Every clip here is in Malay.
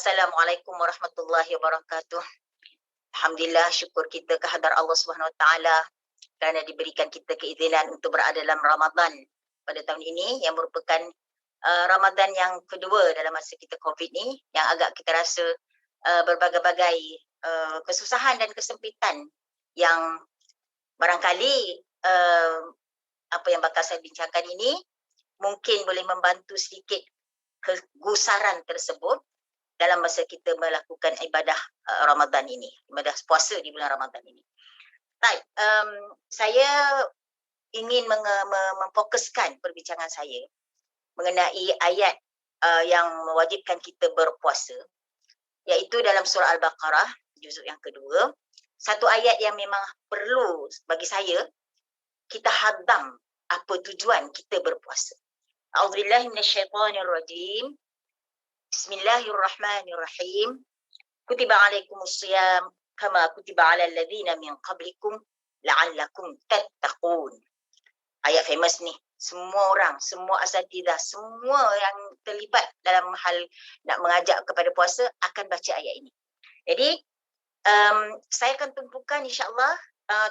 Assalamualaikum warahmatullahi wabarakatuh. Alhamdulillah, syukur kita kehadrat Allah Subhanahu Wa Taala kerana diberikan kita keizinan untuk berada dalam Ramadan pada tahun ini yang merupakan Ramadan yang kedua dalam masa kita COVID ni, yang agak kita rasa berbagai-bagai kesusahan dan kesempitan yang barangkali apa yang bakal saya bincangkan ini mungkin boleh membantu sedikit kegusaran tersebut dalam masa kita melakukan ibadah Ramadan ini, ibadah puasa di bulan Ramadan ini. Baik, saya ingin memfokuskan perbincangan saya mengenai ayat yang mewajibkan kita berpuasa, iaitu dalam surah Al-Baqarah, juzuk yang kedua. Satu ayat yang memang perlu bagi saya kita hadam apa tujuan kita berpuasa. A'udzubillahi minasyaitonirrajim. Bismillahirrahmanirrahim. Kutiba alaikumusiyam kama kutiba alal ladzina min qablikum la'allakum tattaqun. Ayat famous ni. Semua orang, semua asatidzah, semua yang terlibat dalam hal nak mengajak kepada puasa akan baca ayat ini. Jadi, saya akan tumpukan insya-Allah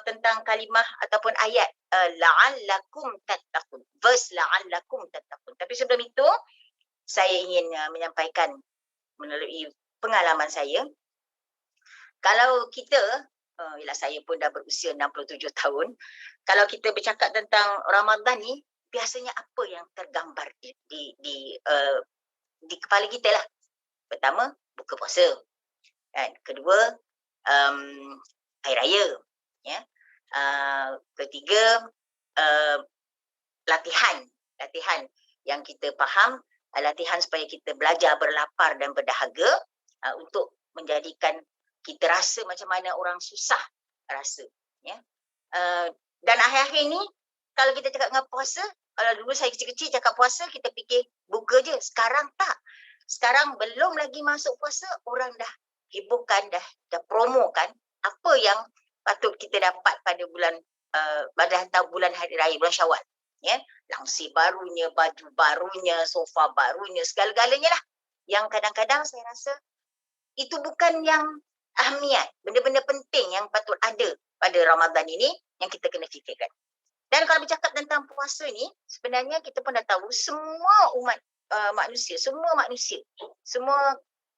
tentang kalimah ataupun ayat la'allakum tattaqun. Verse la'allakum tattaqun. Tapi sebelum itu, saya ingin menyampaikan melalui pengalaman saya. Kalau kita, ialah saya pun dah berusia 67 tahun, kalau kita bercakap tentang Ramadan ni, biasanya apa yang tergambar di kepala kita lah. Pertama, buka puasa. Dan kedua, hari raya. Ya. Ketiga, latihan yang kita faham, latihan supaya kita belajar berlapar dan berdahaga untuk menjadikan kita rasa macam mana orang susah rasa. Ya. Dan akhir-akhir ni, kalau kita cakap dengan puasa, kalau dulu saya kecil-kecil cakap puasa, kita fikir buka je. Sekarang tak. Sekarang belum lagi masuk puasa, orang dah hebohkan, dah promokan apa yang patut kita dapat pada bulan bulan hari raya, bulan Syawal. Ya, langsir barunya, baju barunya, sofa barunya, segala-galanya lah. Yang kadang-kadang saya rasa itu bukan yang ahamiat, benda-benda penting yang patut ada pada Ramadan ini yang kita kena fikirkan. Dan kalau bercakap tentang puasa ni, sebenarnya kita pun dah tahu semua umat manusia, semua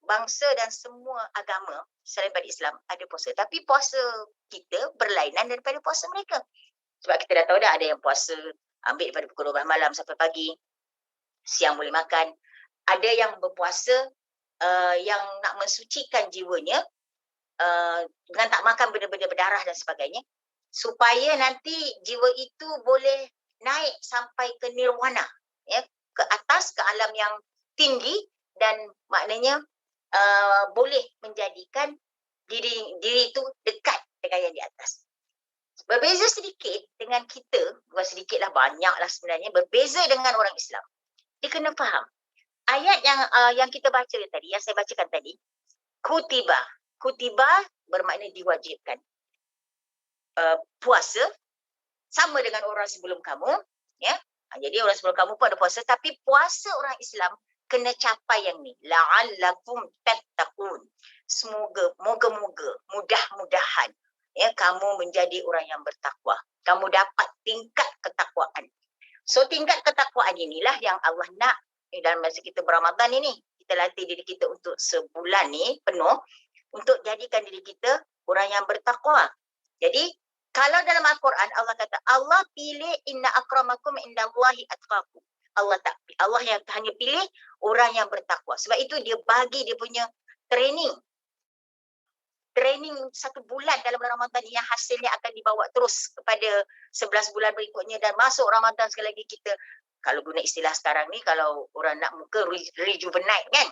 bangsa dan semua agama selain pada Islam ada puasa. Tapi puasa kita berlainan daripada puasa mereka. Sebab kita dah tahu dah ada yang puasa ambil daripada pukul 12 malam sampai pagi, siang boleh makan. Ada yang berpuasa yang nak mensucikan jiwanya dengan tak makan benda-benda berdarah dan sebagainya, supaya nanti jiwa itu boleh naik sampai ke nirwana, ya, ke atas, ke alam yang tinggi, dan maknanya boleh menjadikan diri itu dekat dengan yang di atas. Berbeza sedikit dengan kita, bukan sedikit lah, banyak lah sebenarnya, berbeza dengan orang Islam. Dia kena faham. Ayat yang kita baca tadi, yang saya bacakan tadi, kutiba. Kutiba bermakna diwajibkan. Puasa sama dengan orang sebelum kamu, ya. Jadi orang sebelum kamu pun ada puasa, tapi puasa orang Islam kena capai yang ni, la'allakum tattaqun. Moga-moga, mudah-mudahan, ya, kamu menjadi orang yang bertakwa. Kamu dapat tingkat ketakwaan. So tingkat ketakwaan inilah yang Allah nak dalam masa kita berRamadan ini. Kita latih diri kita untuk sebulan ni penuh untuk jadikan diri kita orang yang bertakwa. Jadi kalau dalam Al-Quran Allah kata Allah pilih inna akramakum indallahi atqakum. Allah yang hanya pilih orang yang bertakwa. Sebab itu dia bagi dia punya training 1 bulan dalam bulan Ramadan yang hasilnya akan dibawa terus kepada 11 bulan berikutnya, dan masuk Ramadan sekali lagi kita, kalau guna istilah sekarang ni, kalau orang nak muka rejuvenate kan,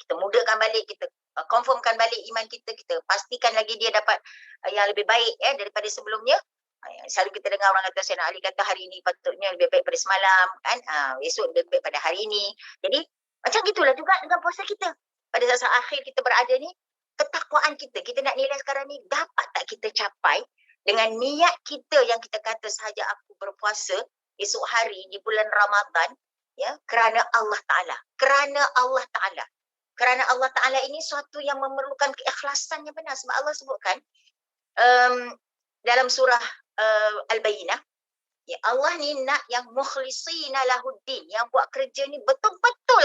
kita mudakan balik, kita confirmkan balik iman kita, kita pastikan lagi dia dapat yang lebih baik daripada sebelumnya. Selalu kita dengar orang kata, Sayyidina Ali kata hari ini patutnya lebih baik pada semalam kan, esok lebih baik pada hari ini. Jadi macam gitulah juga dengan puasa kita. Pada saat akhir kita berada ni, ketakwaan kita nak nilai sekarang ni, dapat tak kita capai dengan niat kita yang kita kata sahaja aku berpuasa esok hari di bulan Ramadan, ya, kerana Allah Ta'ala. Kerana Allah Ta'ala ini suatu yang memerlukan keikhlasan yang benar. Sebab Allah sebutkan dalam surah Al-Bayyinah, ya Allah ni nak yang mukhlisina lahuddin, yang buat kerja ni betul-betul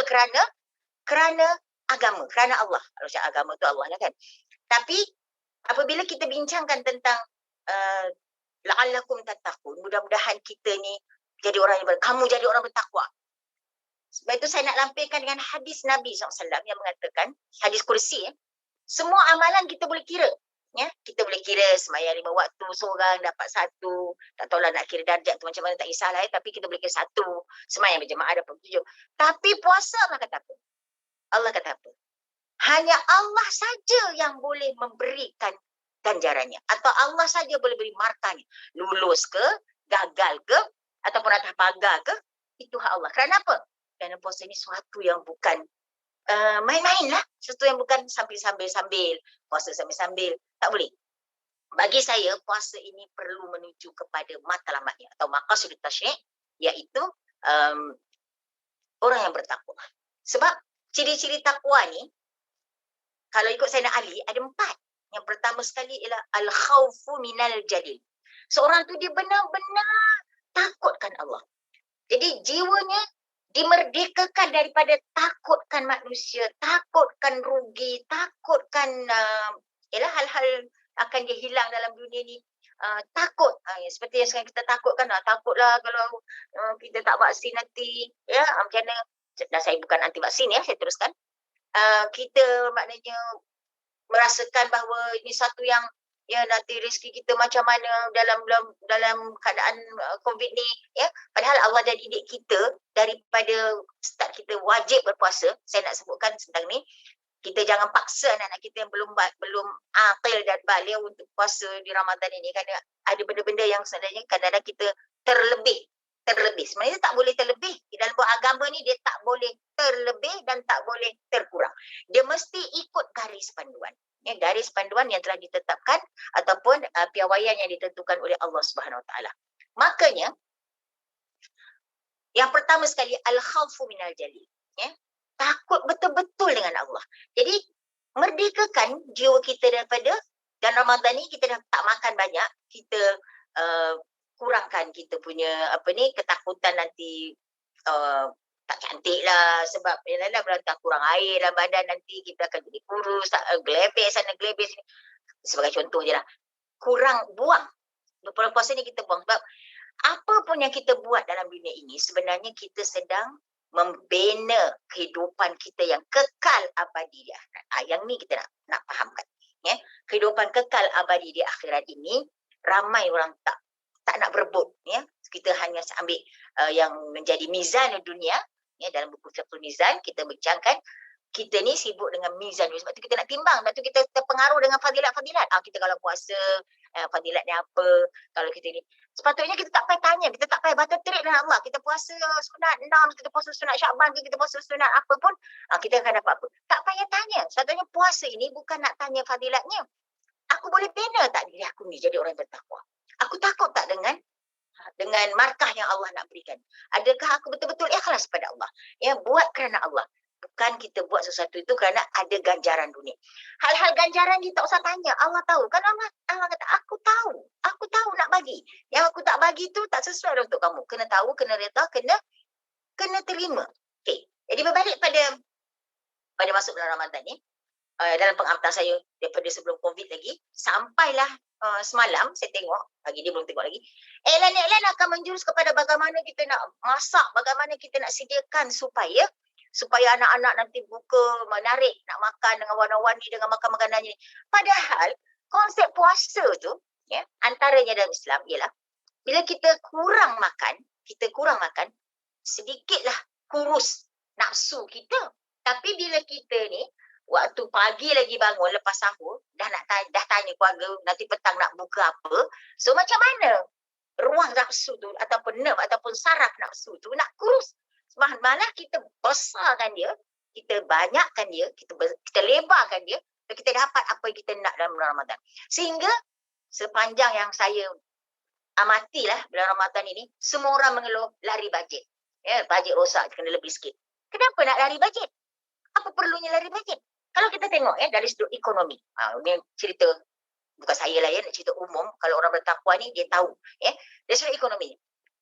kerana agama, kerana Allah. Kalau cakap agama tu Allah lah kan. Tapi apabila kita bincangkan tentang la'allakum tattaqun, mudah-mudahan kita ni jadi orang yang kamu jadi orang bertakwa. Sebab itu saya nak lampirkan dengan hadis Nabi SAW yang mengatakan, hadis kursi, semua amalan kita boleh kira. Ya, kita boleh kira sembahyang 5 waktu seorang dapat 1, tak tahulah nak kira darjat tu macam mana, tak kisahlah tapi kita boleh kira 1, sembahyang berjemaah dapat 7. Tapi puasa Allah kata apa? Allah kata apa? Hanya Allah saja yang boleh memberikan ganjarannya, atau Allah saja boleh beri markahnya. Lulus ke, gagal ke, ataupun atas pagar ke, itu hak Allah. Kerana apa? Kerana puasa ni suatu yang bukan main-main lah. Sesuatu yang bukan sambil-sambil, puasa sambil-sambil. Tak boleh. Bagi saya, puasa ini perlu menuju kepada matlamatnya atau maqasidut tasyri', iaitu orang yang bertakwa. Sebab ciri-ciri takwa ni, kalau ikut Sayyidina Ali, ada 4. Yang pertama sekali ialah al-khawfu minal jalil. Seorang tu dia benar-benar takutkan Allah. Jadi jiwanya dimerdekakan daripada takutkan manusia, takutkan rugi, takutkan hal-hal akan dia hilang dalam dunia ni. Takut, seperti yang sekarang kita takutkan, takutlah kalau kita tak vaksin nanti, ya, macam mana, dan saya bukan anti vaksin ya, saya teruskan. Kita maknanya merasakan bahawa ini satu yang ya nanti rezeki kita macam mana dalam keadaan COVID ni, ya. Padahal Allah dah didik kita daripada start kita wajib berpuasa. Saya nak sebutkan tentang ni. Kita jangan paksa anak-anak kita yang belum aqil dan baligh untuk puasa di Ramadan ini, kerana ada benda-benda yang sebenarnya kadang-kadang kita terlebih. Sebenarnya tak boleh terlebih. Dalam agama ni dia tak boleh terlebih dan tak boleh terkurang. Dia mesti ikut garis panduan. Ya, garis panduan yang telah ditetapkan ataupun piawaian yang ditentukan oleh Allah Subhanahu Wa Taala. Makanya yang pertama sekali al-khawfu minal jalil, ya. Takut betul-betul dengan Allah. Jadi merdekakan jiwa kita daripada, dan Ramadan ni kita dah tak makan banyak, kita kurangkan kita punya ketakutan nanti tak cantik lah, sebab berantak kurang air dalam badan, nanti kita akan jadi kurus, gelebek sana gelebek sini, sebagai contoh je lah. Kurang buang, bulan puasa ni kita buang, sebab apa pun yang kita buat dalam dunia ini sebenarnya kita sedang membina kehidupan kita yang kekal abadi di akhirat. Yang ni kita nak fahamkan, ya. Kehidupan kekal abadi di akhirat ini ramai orang tak nak berebut, ya. Kita hanya ambil yang menjadi mizan dunia, ya. Dalam buku Fiqhul Mizan kita bincangkan, kita ni sibuk dengan mizan, sebab tu kita nak timbang, sebab tu kita terpengaruh dengan fadilat-fadilat. Kita kalau puasa, fadilatnya apa, kalau kita ni, sepatutnya kita tak payah tanya, kita tak payah batal terik dengan Allah. Kita puasa sunat 6, kita puasa sunat Syaban, kita puasa sunat apa pun, kita akan dapat apa. Tak payah tanya. Sepatutnya puasa ini bukan nak tanya fadilatnya. Aku boleh bina tak diri aku ni jadi orang bertakwa? Aku takut tak dengan markah yang Allah nak berikan? Adakah aku betul-betul ikhlas pada Allah? Ya, buat kerana Allah. Bukan kita buat sesuatu itu kerana ada ganjaran dunia. Hal-hal ganjaran ni tak usah tanya. Allah tahu. Kan Allah kata, aku tahu nak bagi. Yang aku tak bagi tu tak sesuai untuk kamu. Kena tahu, kena reda, kena terima. Okay. Jadi berbalik pada masuk bulan Ramadan ni, dalam pengamatan saya daripada sebelum COVID lagi, sampailah semalam saya tengok, pagi dia belum tengok lagi, iklan-iklan akan menjurus kepada bagaimana kita nak masak, bagaimana kita nak sediakan supaya anak-anak nanti buka, menarik, nak makan dengan warna-warni, dengan makan makanan ni. Padahal konsep puasa tu, ya, antaranya dalam Islam ialah bila kita kurang makan, sedikitlah kurus nafsu kita. Tapi bila kita ni waktu pagi lagi bangun lepas sahur, dah tanya keluarga nanti petang nak buka apa, so macam mana ruang nafsu tu ataupun nerve ataupun saraf nafsu tu nak kurus? Malah kita besarkan dia, kita banyakkan dia, kita lebarkan dia, dan kita dapat apa yang kita nak dalam bulan Ramadan. Sehingga sepanjang yang saya amatilah bulan Ramadan ini, semua orang mengeluh lari bajet. Ya, bajet rosak, kena lebih sikit. Kenapa nak lari bajet? Apa perlunya lari bajet? Kalau kita tengok dari sudut ekonomi, ini cerita bukan saya lah nak cerita umum. Kalau orang bertakwa ni dia tahu dari sudut ekonomi.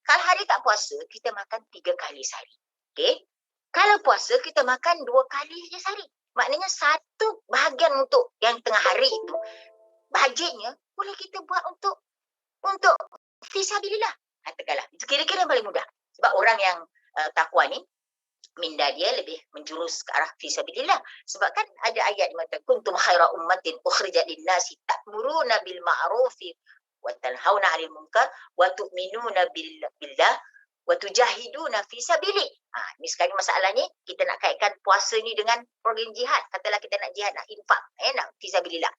Kalau hari tak puasa, kita makan 3 kali sehari. Okey? Kalau puasa, kita makan 2 kali je sehari. Maknanya satu bahagian untuk yang tengah hari itu, bajetnya boleh kita buat untuk fisabilillah. Katakanlah, itu kira-kira yang paling mudah. Sebab orang yang takwa ni, minda dia lebih menjurus ke arah fisabilillah. Sebab kan ada ayat yang mengatakan kuntum khaira ummatin ukhrijat lin-nasi ta'muruna bil ma'rufi wa tanhauna 'anil munkar wa tu'minuna billah wa tujahiduna fi sabilih. Ni sekarang masalahnya kita nak kaitkan puasa ni dengan program jihad. Katalah kita nak jihad, nak infak, nak fisabilillah.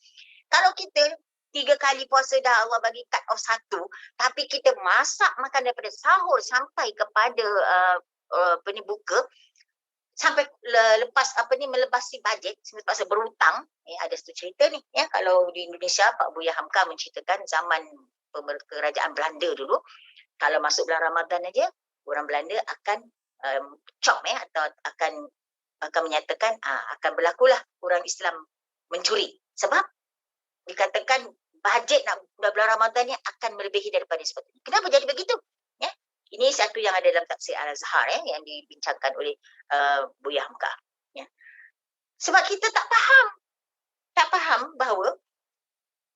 Kalau kita 3 kali puasa dah Allah bagi cut off 1, tapi kita masak makan daripada sahur sampai kepada buka, sampai lepas melebasi bajet terpaksa berhutang. Ada satu cerita ni kalau di Indonesia Pak Buya Hamka menceritakan zaman kerajaan Belanda dulu, kalau masuk bulan Ramadan aja orang Belanda akan chop atau akan menyatakan akan berlakulah orang Islam mencuri, sebab dikatakan bajet nak bulan Ramadan ni akan melebihi daripada sepatutnya. Kenapa jadi begitu? Ini satu yang ada dalam tafsir Al-Azhar yang dibincangkan oleh Buya Hamka. Sebab kita tak faham bahawa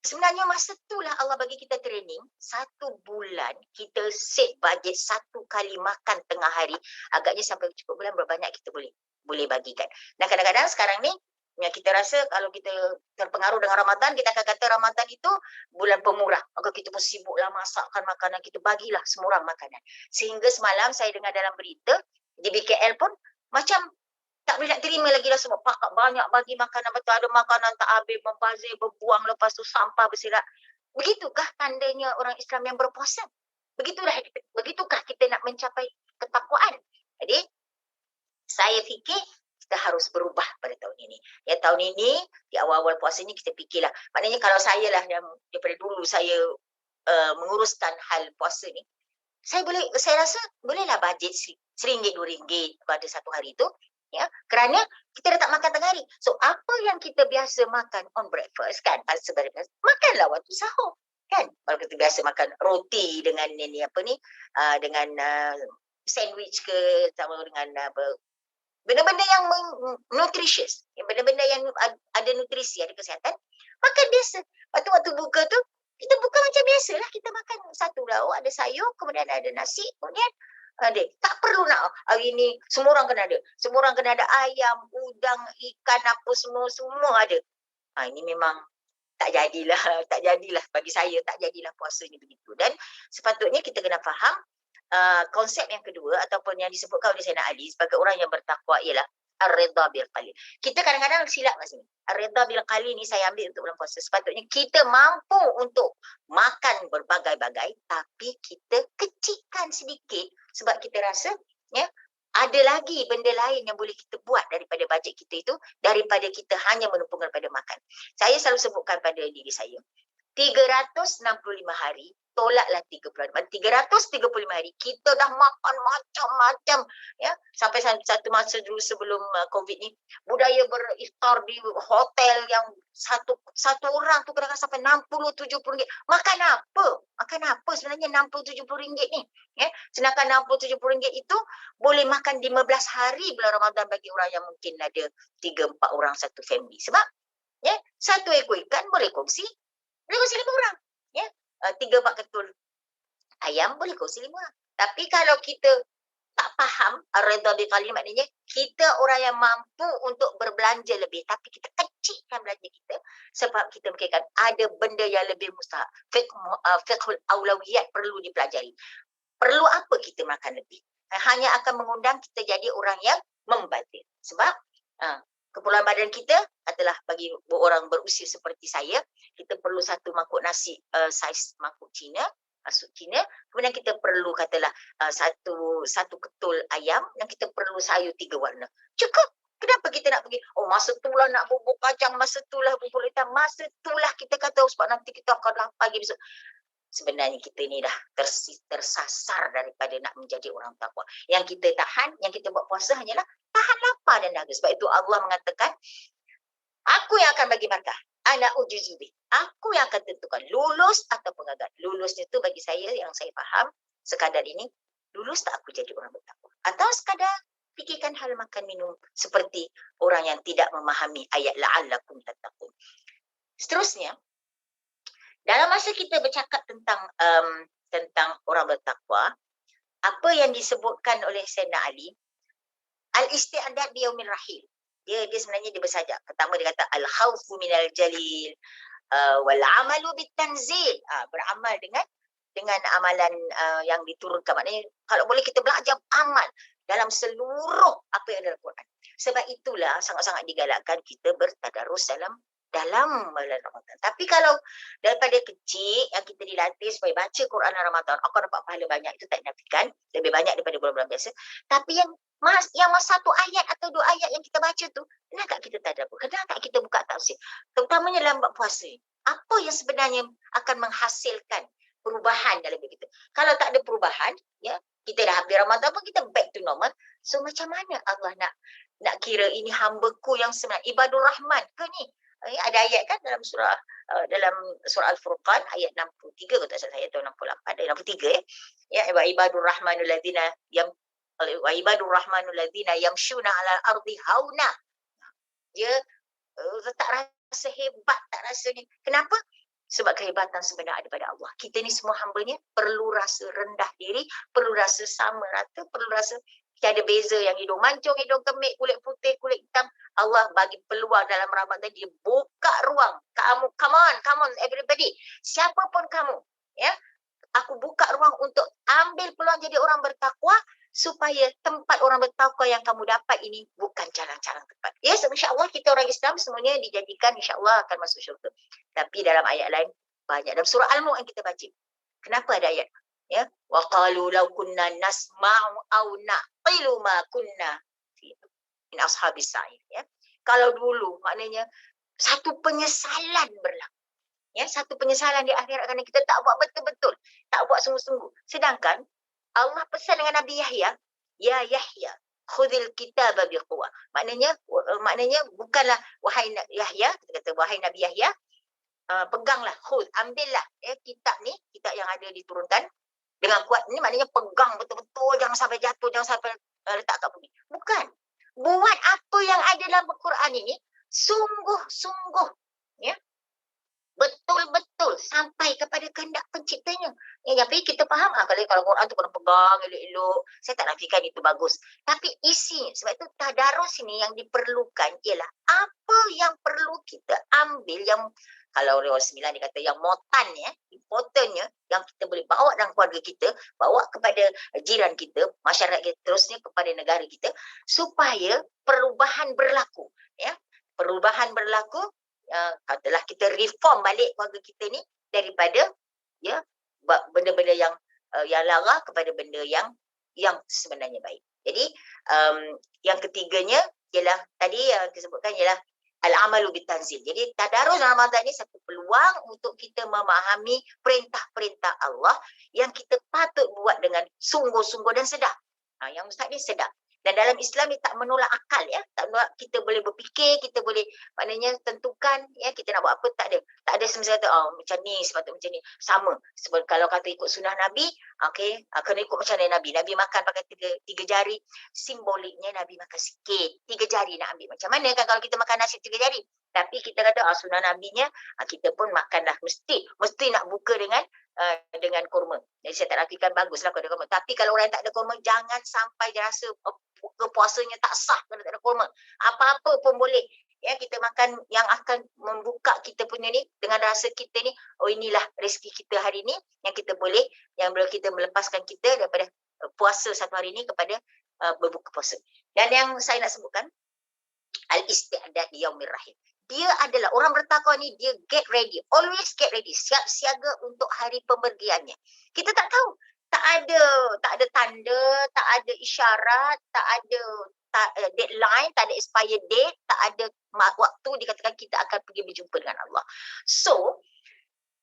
sebenarnya masa itulah Allah bagi kita training, 1 bulan kita save bajet 1 kali makan tengah hari, agaknya sampai cukup bulan berapa banyak kita boleh bagikan. Dan kadang-kadang sekarang ni kita rasa kalau kita terpengaruh dengan Ramadan, kita akan kata Ramadan itu bulan pemurah. Maka kita pun sibuklah masakkan makanan, kita bagilah semua orang makanan. Sehingga semalam saya dengar dalam berita, di BKL pun macam tak boleh nak terima lagi lah, sebab pakak banyak bagi makanan, betul ada makanan tak habis, membazir, berbuang, lepas tu sampah bersirat. Begitukah tandanya orang Islam yang berpuasa? Begitukah kita nak mencapai ketakwaan? Jadi, saya fikir kita harus berubah pada tahun ini. Tahun ini, di awal-awal puasa ni kita fikirlah. Maknanya kalau saya lah yang daripada dulu saya menguruskan hal puasa ni, saya rasa bolehlah bajet RM1, RM2 pada satu hari itu. Kerana kita dah tak makan tengah hari. So, apa yang kita biasa makan on breakfast kan, makanlah waktu sahur. Kan? Kalau kita biasa makan roti dengan dengan sandwich ke, sama dengan benda-benda yang nutritious, benda-benda yang ada nutrisi, ada kesihatan, makan biasa. Lepas tu waktu buka tu, kita buka macam biasalah. Kita makan satu lauk, ada sayur, kemudian ada nasi, kemudian tak perlu nak hari ni semua orang kena ada. Semua orang kena ada ayam, udang, ikan, apa semua ada. Ini memang tak jadilah bagi saya, tak jadilah puasa ni begitu. Dan sepatutnya kita kena faham konsep yang kedua ataupun yang disebutkan oleh Sayyidina Ali sebagai orang yang bertakwa ialah ar-ridha bil qalil. Kita kadang-kadang silap kat sini. Ar-ridha bil qalil ni saya ambil untuk bulan puasa. Sepatutnya kita mampu untuk makan berbagai-bagai, tapi kita kecilkan sedikit sebab kita rasa ada lagi benda lain yang boleh kita buat daripada bajet kita itu, daripada kita hanya menumpu kepada makan. Saya selalu sebutkan pada diri saya, 365 hari tolaklah 36. 335 hari kita dah makan macam-macam sampai satu masa dulu sebelum COVID ni, budaya beriftar di hotel yang satu orang tu kadang-kadang sampai RM60-70. Makan apa sebenarnya RM60-70 ni? Sedangkan RM60-70 itu boleh makan 15 hari bulan Ramadan bagi orang yang mungkin ada 3-4 orang satu family. Sebab satu ekor ikan boleh kongsi 5 orang. 3-4 ketul ayam boleh kongsi 5 orang. Tapi kalau kita tak faham ar-ridha bil qalil, maknanya kita orang yang mampu untuk berbelanja lebih, tapi kita kecilkan belanja kita sebab kita fikirkan ada benda yang lebih mustahak. Fiqhul aulawiyat perlu dipelajari. Perlu apa kita makan lebih? Hanya akan mengundang kita jadi orang yang membazir. Sebab keperluan badan kita adalah bagi orang berusia seperti saya, kita perlu satu mangkuk nasi saiz mangkuk Cina, masuk Cina. Kemudian kita perlu katalah satu ketul ayam, dan kita perlu sayur 3 warna. Cukup. Kenapa kita nak pergi? Masa itulah nak bubur kacang, masa itulah bubur hitam, masa itulah kita kata sebab nanti kita akan lapar pagi besok. Sebenarnya kita ni dah tersasar daripada nak menjadi orang takwa. Yang kita tahan, yang kita buat puasa hanyalah tahan lapar. lapar dan dahaga. Sebab itu Allah mengatakan, aku yang akan bagi markah. Ana ujizubi. Aku yang akan tentukan lulus ataupun gagal. Lulusnya tu bagi saya yang saya faham sekadar ini, lulus tak aku jadi orang bertakwa. Atau sekadar fikirkan hal makan minum seperti orang yang tidak memahami ayat la'allakum tattaqun. Seterusnya, dalam masa kita bercakap tentang orang bertakwa, apa yang disebutkan oleh Sayyidina Ali, al-isti'adad di yaumil rahil. Dia sebenarnya dia bersajak. Pertama dia kata al-khawfu minal jalil wal amalu bitanzil. Beramal dengan amalan yang diturunkan. Maknanya kalau boleh kita belajar amal dalam seluruh apa yang ada dalam Quran. Sebab itulah sangat-sangat digalakkan kita bertadarus dalam bulan Ramadan. Tapi kalau daripada kecil yang kita dilatih supaya baca Quran Ramadan, akan dapat pahala banyak, itu tak dinafikan, lebih banyak daripada bulan-bulan biasa. Tapi yang satu ayat atau dua ayat yang kita baca tu, kenapa kita tadabbur? Kenapa kita buka tafsir? Terutamanya dalam bab puasa. Apa yang sebenarnya akan menghasilkan perubahan dalam hidup kita? Kalau tak ada perubahan, ya, kita dah habis Ramadan pun kita back to normal. So macam mana Allah nak kira ini hamba-Ku yang sebenarnya ibadur rahman ke ni? Ada ayat kan dalam surah Al-Furqan ayat 63 kalau tak salah saya, atau 68, ayat 63 ya. Ya, ibadur rahmanul ladzina yamshuna 'alal ardi hauna. Dia tak rasa hebat, tak rasanya. Kenapa? Sebab kehebatan sebenar ada pada Allah. Kita ni semua hamba-Nya perlu rasa rendah diri, perlu rasa sama rata, perlu rasa tiada beza, yang hidung mancung, hidung kemik, kulit putih, kulit hitam. Allah bagi peluang dalam Ramadan, dia buka ruang. Kamu, come on everybody. Siapapun kamu, ya. Aku buka ruang untuk ambil peluang jadi orang bertakwa, supaya tempat orang bertakwa yang kamu dapat ini bukan jalan-jalan tempat. Yes, insya-Allah kita orang Islam semuanya dijadikan insya-Allah akan masuk syurga. Tapi dalam ayat lain banyak, dalam surah Al-Mulk yang kita baca. Kenapa ada ayat? Ya, wa qalu law kunna nasma'u aw naqilu ma kunna min ashabis sa'ir, ya. Kalau dulu maknanya satu penyesalan berlaku. Ya, satu penyesalan di akhirat kerana kita tak buat betul-betul, tak buat sungguh-sungguh. Sedangkan Allah pesan dengan Nabi Yahya, ya Yahya, khudhil kitaba biquwah. Maknanya bukanlah wahai Yahya, kita kata wahai Nabi Yahya, peganglah, khudh, ambillah kitab ni, kitab yang ada diturunkan dengan kuat. Ini maknanya pegang betul-betul, jangan sampai jatuh, jangan sampai letak kat bumi. Bukan. Buat apa yang ada dalam Al-Quran ini sungguh-sungguh, ya. Betul-betul sampai kepada kehendak penciptanya. Ya, tapi kita faham kalau Quran tu kena pegang elok-elok. Saya tak nafikan itu bagus. Tapi isi, sebab itu tadarus ini yang diperlukan ialah apa yang perlu kita ambil, yang kalau Rewal 9 dia kata yang motan, ya, importantnya yang kita boleh bawa dalam keluarga kita, bawa kepada jiran kita, masyarakat kita, terusnya kepada negara kita, supaya perubahan berlaku, ya. Perubahan berlaku, katalah kita reform balik keluarga kita ni daripada, ya, benda-benda yang lara kepada benda yang sebenarnya baik. Jadi yang ketiganya ialah tadi yang disebutkan ialah al-amalu bitanzil. Jadi tadarus Ramadan ni satu peluang untuk kita memahami perintah-perintah Allah yang kita patut buat dengan sungguh-sungguh dan sedar. Yang mustahil ni sedar. Dan dalam Islam ni tak menolak akal, ya. Tak menolak, kita boleh berfikir, kita boleh maknanya tentukan, ya, kita nak buat apa, tak ada. Tak ada semasa kata, macam ni, sepatutnya macam ni. Sama. Sebab kalau kata ikut sunnah Nabi, okey, kena ikut macam mana Nabi. Nabi makan pakai tiga jari, simboliknya Nabi makan sikit. 3 jari nak ambil. Macam mana kan kalau kita makan nasi 3 jari? Tapi kita kata, sunnah Nabinya, kita pun makanlah. Mesti nak buka dengan kurma. Jadi saya tak nafikan baguslah kalau ada kurma. Tapi kalau orang yang tak ada kurma, jangan sampai dia rasa buka puasanya tak sah kalau tak ada kurma. Apa-apa pun boleh. Ya, kita makan yang akan membuka kita punya ni dengan rasa kita ni, inilah rezeki kita hari ni yang kita boleh, yang boleh kita melepaskan kita daripada puasa satu hari ni kepada berbuka puasa. Dan yang saya nak sebutkan, al-isti'adad yaumir rahim. Dia adalah orang bertakwa ni, dia get ready, always get ready, siap siaga untuk hari pemergiannya. Kita tak tahu, tak ada tanda, tak ada isyarat, tak ada deadline, tak ada expired date, tak ada waktu dikatakan kita akan pergi berjumpa dengan Allah. So,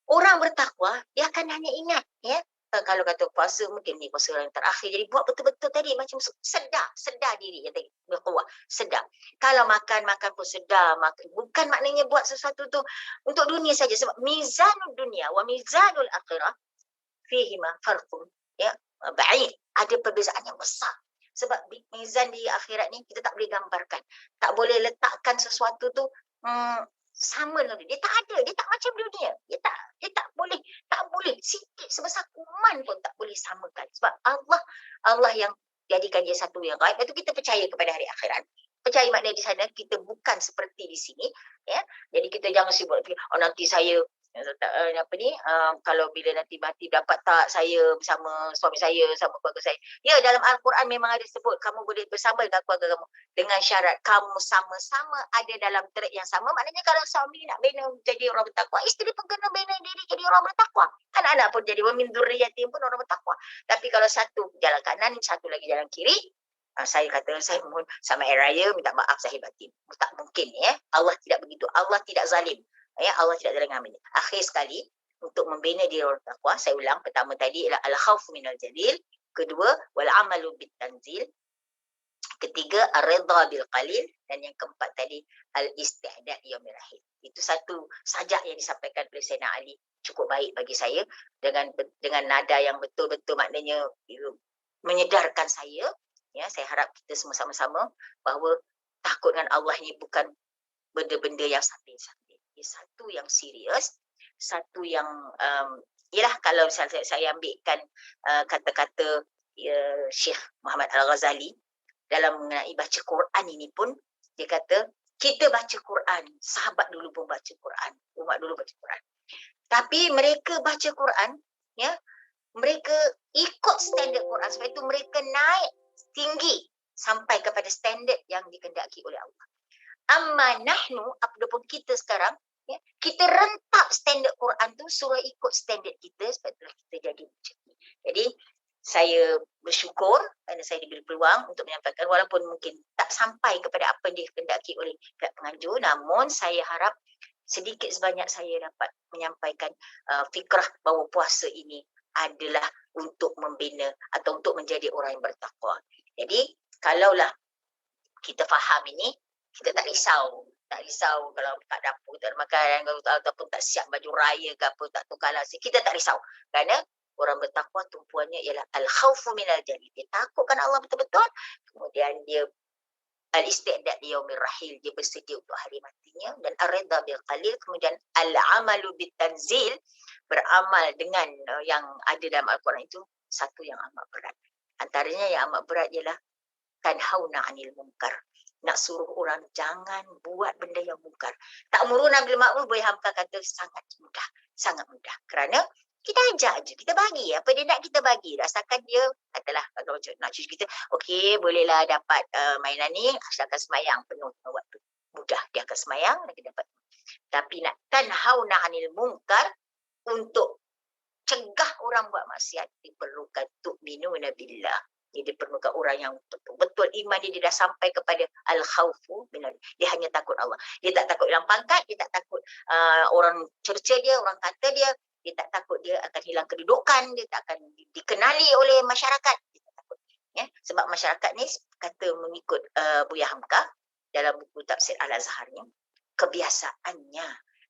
orang bertakwa dia akan hanya ingat, ya, kalau kata puasa mungkin ni puasa yang terakhir, jadi buat betul-betul tadi macam sedar diri yang tadi berkuah, sedar. Kalau makan pun sedar, bukan maknanya buat sesuatu tu untuk dunia saja, sebab mizanul dunia wa mizanul akhirah fihima farqun, ya, ba'id, ada perbezaan yang besar. Sebab mizan di akhirat ni kita tak boleh gambarkan, tak boleh letakkan sesuatu tu sama dengan dia tak ada, dia tak macam dunia, dia tak boleh sikit sebesar kuman pun tak boleh samakan, sebab Allah yang jadikan dia satu yang gaib. Lepas tu kita percaya kepada hari akhirat, percaya maknanya di sana kita bukan seperti di sini, ya. Jadi kita jangan sibuk fikir, nanti saya kalau bila nanti mati dapat tak saya bersama suami saya, sama keluarga saya. Ya, dalam Al-Quran memang ada sebut kamu boleh bersama dengan keluarga kamu dengan syarat kamu sama-sama ada dalam track yang sama. Maknanya kalau suami nak bina jadi orang bertakwa, isteri pun kena bina diri jadi orang bertakwa. Anak-anak pun jadi min dzurriyyatin pun orang bertakwa. Tapi kalau satu jalan kanan, satu lagi jalan kiri, saya kata saya mohon sama air raya minta maaf zahir batin. Tak mungkin, ya. Allah tidak begitu. Allah tidak zalim. Ya, Allah tidak zalim dengan. Akhir sekali, untuk membina diri orang takwa, saya ulang, pertama tadi ialah al-khawf minal jalil, kedua wal amalu bit tanzil, ketiga ar-ridha bil qalil, dan yang keempat tadi al-isti'dad yaumil akhir. Itu satu sajak yang disampaikan oleh Sayyidina Ali, cukup baik bagi saya, dengan nada yang betul-betul maknanya menyedarkan saya. Ya, saya harap kita semua sama-sama bahawa takut dengan Allah ni bukan benda-benda yang sambil-sambil. Satu yang serius, satu yang ialah kalau saya ambilkan kata-kata Syekh Muhammad Al-Ghazali dalam mengenai baca Quran ini pun, dia kata kita baca Quran, sahabat dulu pun baca Quran, umat dulu baca Quran, tapi mereka baca Quran, ya, mereka ikut standard Quran, sebab itu mereka naik tinggi sampai kepada standard yang dikehendaki oleh Allah. Amma nahnu, apapun kita sekarang, ya, kita rentap standard Quran tu, suruh ikut standard kita, sebab itulah kita jadi macam ni. Jadi saya bersyukur kerana saya diberi peluang untuk menyampaikan, walaupun mungkin tak sampai kepada apa yang dikehendaki oleh pihak penganjur, namun saya harap sedikit sebanyak saya dapat menyampaikan fikrah bahawa puasa ini adalah untuk membina atau untuk menjadi orang yang bertakwa. Jadi kalaulah kita faham ini, kita tak risau kalau kat dapur tak ada makanan ataupun tak siap baju raya ke apa, tak tukar nasi, kita tak risau, kerana orang bertakwa tumpuannya ialah al-khawfu minal jalil, dia takutkan Allah betul-betul, kemudian dia al-isti'dad li yaumir rahil, dia bersedia untuk hari matinya, dan ar-ridha bil qalil, kemudian al-amalu bit tanzil, beramal dengan yang ada dalam Al-Quran itu satu yang amat berat. Antaranya yang amat berat ialah tanhauna 'anil munkar, nak suruh orang jangan buat benda yang mungkar. Ta'muruna bil ma'ruf wa Hamka kata sangat mudah, kerana kita ajak je, kita bagi apa dia nak kita bagi, rasakan dia katalah kalau nak cuci kita, okey bolehlah dapat mainan ni, asalkan semayang penuh waktu, mudah dia akan semayang dan dia dapat. Tapi nak tanhauna 'anil munkar, untuk cegah orang buat maksiat, diperlukan tu'minuna billah. Dia diperlukan orang yang betul-betul iman dia dah sampai kepada al-khawfu minal. Dia hanya takut Allah. Dia tak takut hilang pangkat, dia tak takut orang cerca dia, orang kata dia tak takut dia akan hilang kedudukan, dia tak akan dikenali oleh masyarakat. Dia tak takut. Ya? Sebab masyarakat ni kata mengikut Buya Hamka dalam buku tafsir Al-Azhar ni, kebiasaannya,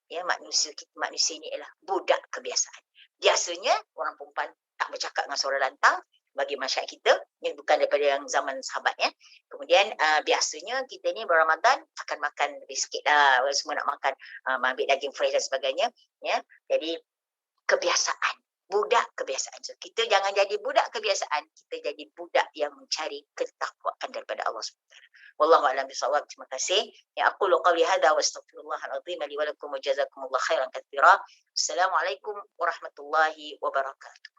ya, manusia ni ialah budak kebiasaan. Biasanya orang perempuan tak bercakap dengan suara lantang bagi masyarakat kita, ini bukan daripada yang zaman sahabat, ya. Kemudian biasanya kita ni berRamadan akan makan lebih sikit lah, semua nak makan, ambil daging fresh dan sebagainya, ya. Jadi kebiasaan, budak kebiasaan. So, kita jangan jadi budak kebiasaan, kita jadi budak yang mencari ketakwaan daripada Allah SWT. Wallahu a'lam bishawab. Terima kasih. Ya, aqulu qawli hadza wa astaghfirullahal azim li wa lakum wa jazakumullahu khairan katsira. Assalamualaikum warahmatullahi wabarakatuh.